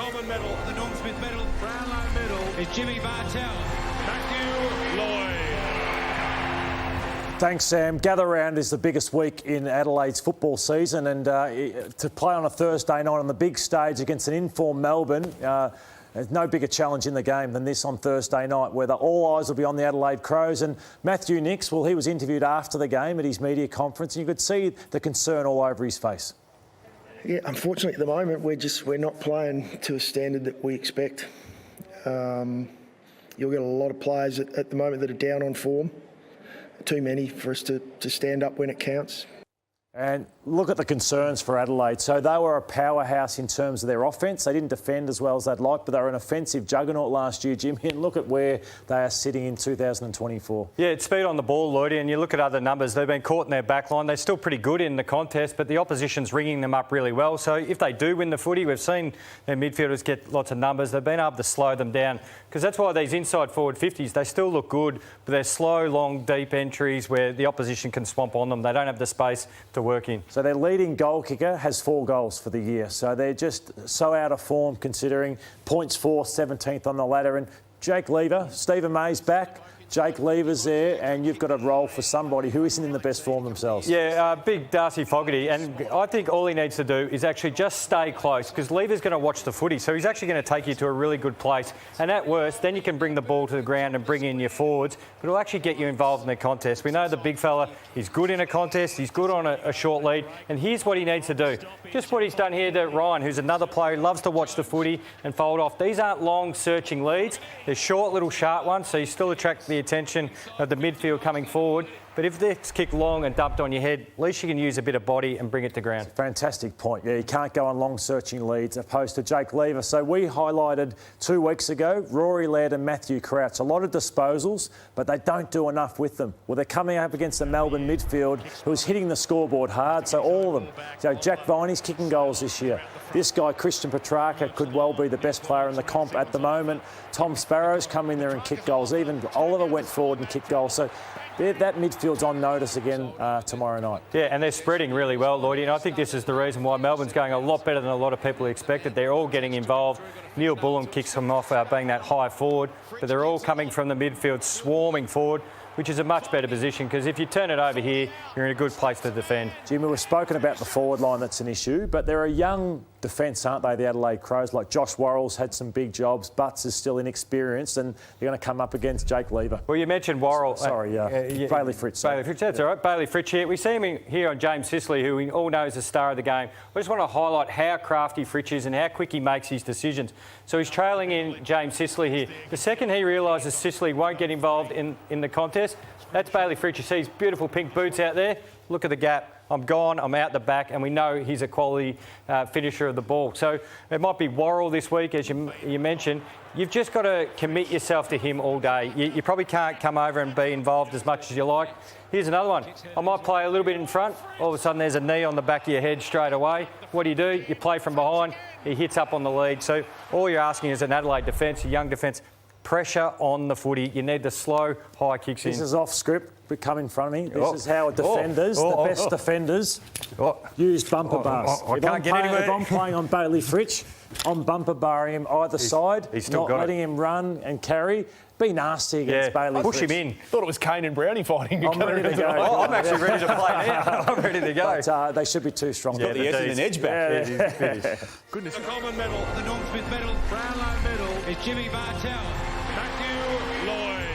Common medal, the Norm Smith medal, Brownlow medal is Jimmy Bartel. Matthew Lloyd. Thanks, Sam. Gather Round is the biggest week in Adelaide's football season, and to play on a Thursday night on the big stage against an informed Melbourne, there's no bigger challenge in the game than this on Thursday night, where all eyes will be on the Adelaide Crows. And Matthew Nicks, well, he was interviewed after the game at his media conference, and you could see the concern all over his face. Yeah, unfortunately, at the moment, we're not playing to a standard that we expect. You'll get a lot of players at the moment that are down on form. Too many for us to stand up when it counts. And look at the concerns for Adelaide. So they were a powerhouse in terms of their offence. They didn't defend as well as they'd like, but they were an offensive juggernaut last year, Jim. And look at where they are sitting in 2024. Yeah, it's speed on the ball, Lloydy, and you look at other numbers. They've been caught in their back line. They're still pretty good in the contest, but the opposition's ringing them up really well. So if they do win the footy, we've seen their midfielders get lots of numbers. They've been able to slow them down, because that's why these inside forward 50s, they still look good, but they're slow, long, deep entries where the opposition can swamp on them. They don't have the space to work in. So their leading goal kicker has 4 goals for the year. So they're just so out of form, considering points 4th, 17th on the ladder. And Jake Lever, Stephen May's back. Jake Lever's there, and you've got a role for somebody who isn't in the best form themselves. Yeah, big Darcy Fogarty, and I think all he needs to do is actually just stay close, because Lever's going to watch the footy, so he's actually going to take you to a really good place. And at worst, then you can bring the ball to the ground and bring in your forwards, but it'll actually get you involved in the contest. We know the big fella is good in a contest, he's good on a short lead, and here's what he needs to do. Just what he's done here to Ryan, who's another player who loves to watch the footy and fold off. These aren't long searching leads, they're short little sharp ones, so you still attract the attention of the midfield coming forward. But if it's kicked long and dumped on your head, at least you can use a bit of body and bring it to ground. Fantastic point. Yeah, you can't go on long searching leads opposed to Jake Lever. So we highlighted 2 weeks ago Rory Laird and Matthew Crouch. A lot of disposals, but they don't do enough with them. Well, they're coming up against the Melbourne midfield, who's hitting the scoreboard hard. So all of them. So Jack Viney's kicking goals this year. This guy, Christian Petrarca, could well be the best player in the comp at the moment. Tom Sparrow's come in there and kicked goals. Even Oliver went forward and kicked goals. So that midfield's on notice again tomorrow night. Yeah, and they're spreading really well, Lloydy, and I think this is the reason why Melbourne's going a lot better than a lot of people expected. They're all getting involved. Neil Bullen kicks them off being that high forward, but they're all coming from the midfield, swarming forward, which is a much better position, because if you turn it over here, you're in a good place to defend. Jimmy, we've spoken about the forward line, that's an issue, but they're a young defence, aren't they, the Adelaide Crows? Like Josh Worrell's had some big jobs, Butts is still inexperienced, and they're going to come up against Jake Lever. Well, you mentioned Worrell. Bailey Fritz. Bailey Fritz, that's all right. Bailey Fritz here. We see him here on James Sicily, who we all know is the star of the game. I just want to highlight how crafty Fritz is and how quick he makes his decisions. So he's trailing in James Sicily here. The second he realises Sicily won't get involved in the contest, that's Bailey Fritz. You see his beautiful pink boots out there. Look at the gap. I'm gone, I'm out the back, and we know he's a quality finisher of the ball. So it might be Worrell this week, as you mentioned. You've just got to commit yourself to him all day. You probably can't come over and be involved as much as you like. Here's another one. I might play a little bit in front. All of a sudden there's a knee on the back of your head straight away. What do? You play from behind. He hits up on the lead. So all you're asking is an Adelaide defence, a young defence, pressure on the footy. You need the slow, high kicks in. This is off script, but come in front of me. This is how defenders, the best defenders, use bumper bars. I can't get anywhere. If I'm playing on Bailey Fritz, I'm bumper barring him either side, not letting him run and carry. Be nasty against Bailey Push Fritz. him in. Thought it was Kane and Brownie fighting. I'm ready to go. I'm actually ready to play now. I'm ready to go. But they should be too strong. Got the Essendon edge back. Goodness. The Common medal, the Norm Smith medal, Brownlow medal is Jimmy Bartel. Matthew Lloyd.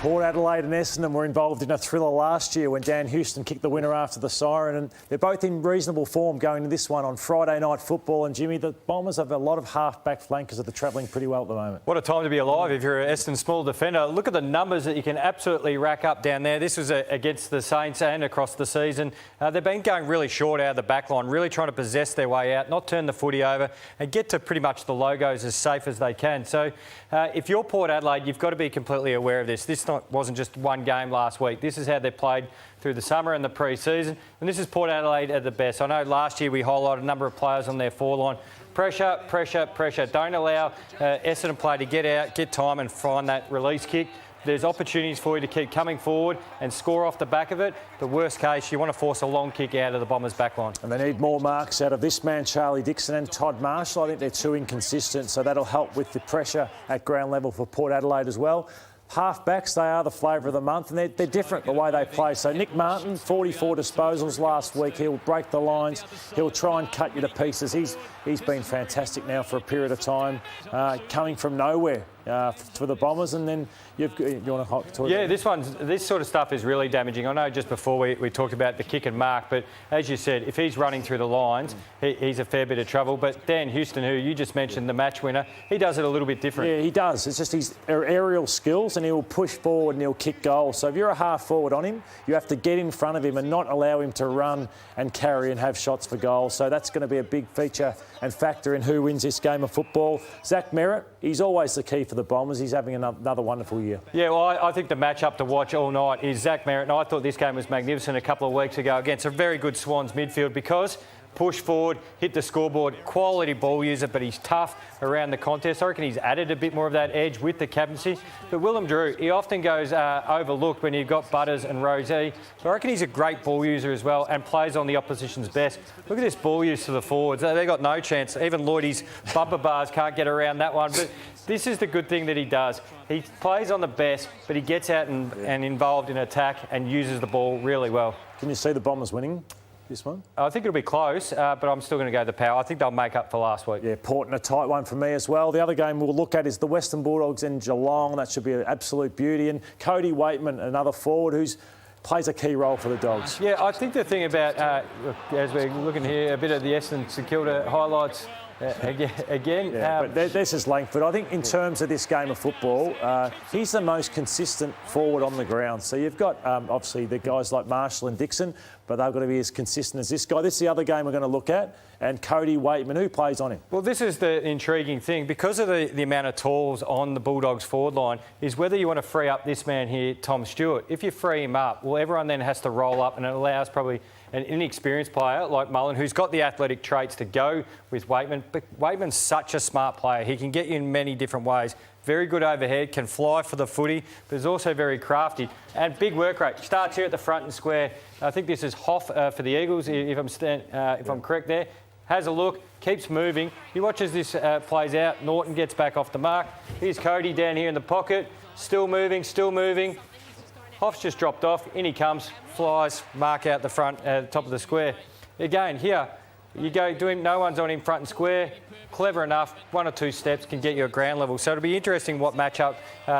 Port Adelaide and Essendon were involved in a thriller last year when Dan Houston kicked the winner after the siren, and they're both in reasonable form going to this one on Friday night football. And Jimmy, the Bombers have a lot of half-back flankers that are travelling pretty well at the moment. What a time to be alive if you're an Essendon small defender. Look at the numbers that you can absolutely rack up down there. This was against the Saints and across the season. They've been going really short out of the back line, really trying to possess their way out, not turn the footy over and get to pretty much the logos as safe as they can. So if you're Port Adelaide, you've got to be completely aware of this. This wasn't just one game last week. This is how they played through the summer and the pre-season. And this is Port Adelaide at the best. I know last year we highlighted a number of players on their forward line. Pressure, pressure, pressure. Don't allow Essendon play to get out, get time and find that release kick. there's opportunities for you to keep coming forward and score off the back of it. The worst case, you want to force a long kick out of the Bombers' back line. And they need more marks out of this man, Charlie Dixon, and Todd Marshall. I think they're too inconsistent, so that'll help with the pressure at ground level for Port Adelaide as well. Half-backs, they are the flavour of the month, and they're different the way they play. So Nick Martin, 44 disposals last week. He'll break the lines. He'll try and cut you to pieces. He's been fantastic now for a period of time, coming from nowhere for the Bombers. And then you want to talk? Yeah, this sort of stuff is really damaging. I know just before we talked about the kick and mark, but as you said, if he's running through the lines, he's a fair bit of trouble. But Dan Houston, who you just mentioned, the match winner, he does it a little bit different. Yeah, he does. It's just his aerial skills, and he'll push forward and he'll kick goals. So if you're a half forward on him, you have to get in front of him and not allow him to run and carry and have shots for goals. So that's going to be a big feature and factor in who wins this game of football. Zach Merritt, he's always the key for the Bombers. He's having another wonderful year. Yeah, well, I think the matchup to watch all night is Zach Merritt. And I thought this game was magnificent a couple of weeks ago against a very good Swans midfield because push forward, hit the scoreboard, quality ball user, but he's tough around the contest. I reckon he's added a bit more of that edge with the captaincy. But Willem Drew, he often goes overlooked when you've got Butters and Rosie. So I reckon he's a great ball user as well and plays on the opposition's best. Look at this ball use to the forwards. They've got no chance. Even Lloydy's bumper bars can't get around that one. But this is the good thing that he does. He plays on the best, but he gets out and involved in attack and uses the ball really well. Can you see the Bombers winning this one? I think it'll be close, but I'm still going to go the Power. I think they'll make up for last week. Yeah, Port in a tight one for me as well. The other game we'll look at is the Western Bulldogs in Geelong. That should be an absolute beauty. And Cody Waitman, another forward who plays a key role for the Dogs. Yeah, I think the thing about, as we're looking here, a bit of the Essendon St Kilda highlights again. But this is Langford. I think in terms of this game of football, he's the most consistent forward on the ground. So you've got, obviously, the guys like Marshall and Dixon, but they've got to be as consistent as this guy. This is the other game we're going to look at. And Cody Waitman, who plays on him? Well, this is the intriguing thing. Because of the amount of tools on the Bulldogs forward line, is whether you want to free up this man here, Tom Stewart. If you free him up, well, everyone then has to roll up, and it allows probably an inexperienced player like Mullen, who's got the athletic traits to go with Waitman. But Waitman's such a smart player. He can get you in many different ways. Very good overhead, can fly for the footy, but is also very crafty. And big work rate. Starts here at the front and square. I think this is Hoff for the Eagles, if I'm correct there. Has a look, keeps moving. He watches this plays out. Norton gets back off the mark. Here's Cody down here in the pocket. Still moving, still moving. Hoff's just dropped off. In he comes, flies, mark out the front, top of the square. Again, here, you go do him, no one's on him front and square. Clever enough, one or two steps can get you at ground level. So it'll be interesting what matchup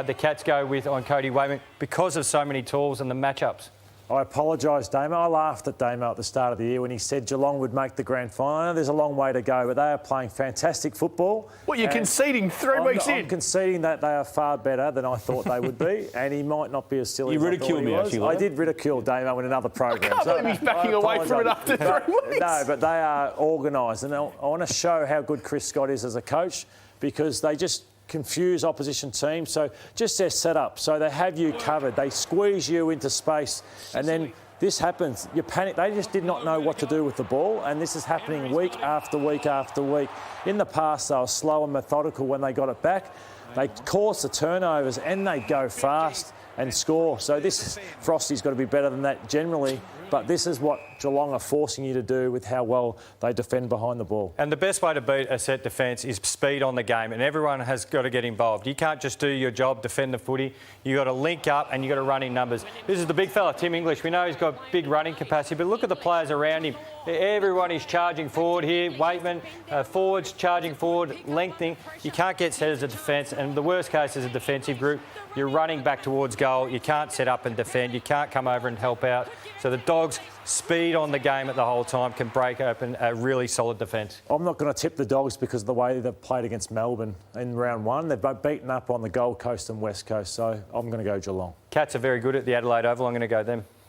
the Cats go with on Cody Waitman because of so many tools and the matchups. I apologise, Damo. I laughed at Damo at the start of the year when he said Geelong would make the grand final. I know there's a long way to go, but they are playing fantastic football. Well, you're conceding 3 weeks in. I'm conceding that they are far better than I thought they would be, and he might not be as silly as I thought he was. You ridiculed me, actually. I did ridicule Damo in another program. I can't believe he's backing away from it after 3 weeks. No, but they are organised, and I want to show how good Chris Scott is as a coach because they just confuse opposition teams. So just their setup. So they have you covered. They squeeze you into space, and then this happens. You panic. They just did not know what to do with the ball, and this is happening week after week after week. In the past, they were slow and methodical when they got it back. They cause the turnovers, and they go fast and score. So Frosty's got to be better than that generally. But this is what Geelong are forcing you to do with how well they defend behind the ball. And the best way to beat a set defence is speed on the game, and everyone has got to get involved. You can't just do your job, defend the footy. You've got to link up and you've got to run in numbers. This is the big fella, Tim English. We know he's got big running capacity, but look at the players around him. Everyone is charging forward here. Waitman, forwards charging forward, lengthening. You can't get set as a defence, and the worst case as a defensive group, you're running back towards goal. You can't set up and defend. You can't come over and help out. So the Dogs' speed on the game at the whole time can break open a really solid defence. I'm not going to tip the Dogs because of the way they've played against Melbourne in round one. They've beaten up on the Gold Coast and West Coast, so I'm going to go Geelong. Cats are very good at the Adelaide Oval. I'm going to go them.